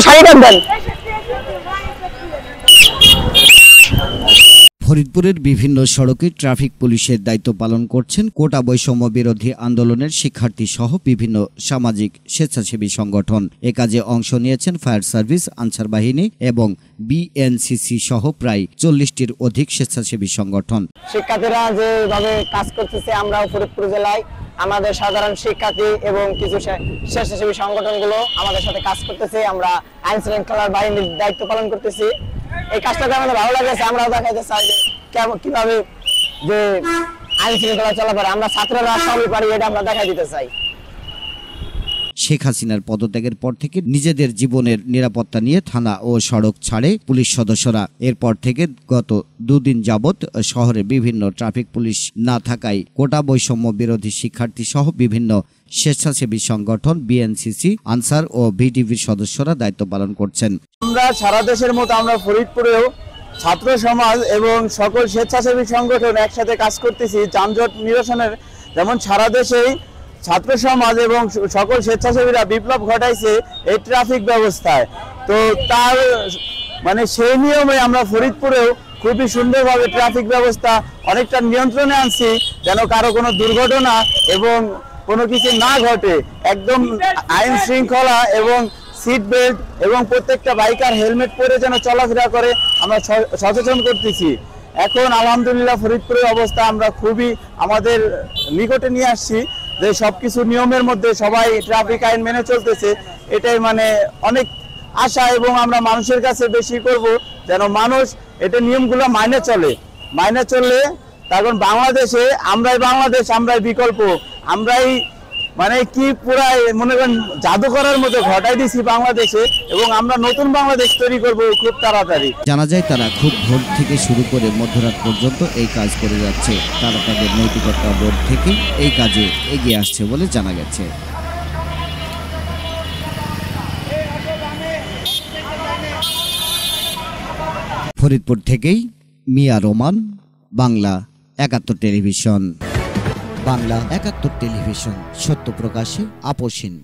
শাড়িটা দেন। ফরিদপুরের বিভিন্ন সড়কে ট্রাফিক পুলিশের দায়িত্ব পালন করছেন কোটা বৈষম্য বিরোধী আন্দোলনের শিক্ষার্থী সহ বিভিন্ন সামাজিক স্বেচ্ছাসেবী সংগঠন। এ কাজে অংশ নিয়েছেন ফায়ার সার্ভিস, আনসার বাহিনী এবং বিএনসিসি সহ প্রায় 40টির অধিক স্বেচ্ছাসেবী সংগঠন। শিক্ষার্থীরা যেভাবে কাজ করতেছে, আমরাও ফরিদপুর জেলায় আমাদের সাধারণ শিক্ষার্থী এবং কিছু স্বেচ্ছাসেবী সংগঠনগুলো আমাদের সাথে কাজ করতেছে। আমরা আইন শৃঙ্খলার বাহিনীর দায়িত্ব পালন করতেছি। এই কাজটাকে আমাদের ভালো লাগেছে। আমরাও দেখাইতে চাই যে কিভাবে যে আইন শৃঙ্খলা চলাফেরা আমরা ছাত্ররা সবই পারি, এটা আমরা দেখাই দিতে চাই। শেখ হাসিনার পদত্যাগের পর থেকে নিজেদের জীবনের নিরাপত্তা নিয়ে থানা ও সড়ক ছাড়ে পুলিশ সদস্যরা। এরপর থেকে গত দুদিন যাবৎ শহরে বিভিন্ন ট্রাফিক পুলিশ না থাকায় কোটা বৈষম্য বিরোধী শিক্ষার্থী সহ বিভিন্ন স্বেচ্ছাসেবী সংগঠন, বিএনসিসি, আনসার ও ভিডিভির সদস্যরা দায়িত্ব পালন করছেন। আমরা সারা দেশের মতো আমরা ফরিদপুরেও ছাত্র সমাজ এবং সকল স্বেচ্ছাসেবী সংগঠন একসাথে কাজ করতেছি যানজট নিরসনের। যেমন সারা দেশেই ছাত্র সমাজ এবং সকল স্বেচ্ছাসেবীরা বিপ্লব ঘটাইছে এই ট্রাফিক ব্যবস্থায়। তো তার মানে সেই নিয়মে আমরা ফরিদপুরেও খুবই সুন্দরভাবে ট্রাফিক ব্যবস্থা অনেকটা নিয়ন্ত্রণে আনছি, যেন কারো কোনো দুর্ঘটনা এবং কোনো কিছু না ঘটে। একদম আইন শৃঙ্খলা এবং সিট বেল্ট এবং প্রত্যেকটা বাইকার হেলমেট পরে যেন চলাফেরা করে আমরা সচেতন করতেছি। এখন আলহামদুলিল্লাহ ফরিদপুরের অবস্থা আমরা খুবই আমাদের নিকটে নিয়ে আসছি যে সবকিছু নিয়মের মধ্যে সবাই ট্রাফিক আইন মেনে চলতেছে। এটাই মানে অনেক আশা এবং আমরা মানুষের কাছে বেশি করব যেন মানুষ এটা নিয়মগুলো মাইনে চললে তখন বাংলাদেশে আমরাই বিকল্প। আমরাই মানে কি পুরাই মনে করেন জাদু করার মতো ঘটাই দিছি বাংলাদেশে, এবং আমরা নতুন বাংলাদেশ তৈরি করব খুব তাড়াতাড়ি। জানা যায় তারা খুব ভোর থেকে শুরু করে মধ্যরাত পর্যন্ত এই কাজ করে যাচ্ছে। তারা তাদের নৈতিকতা বোধ থেকে এই কাজে এগিয়ে আসছে বলে জানা গেছে। ফরিদপুর থেকেই মিয়া রোমান, বাংলা ৭১ টেলিভিশন। বাংলা ৭১ টেলিভিশন, সত্য প্রকাশে আপোষহীন।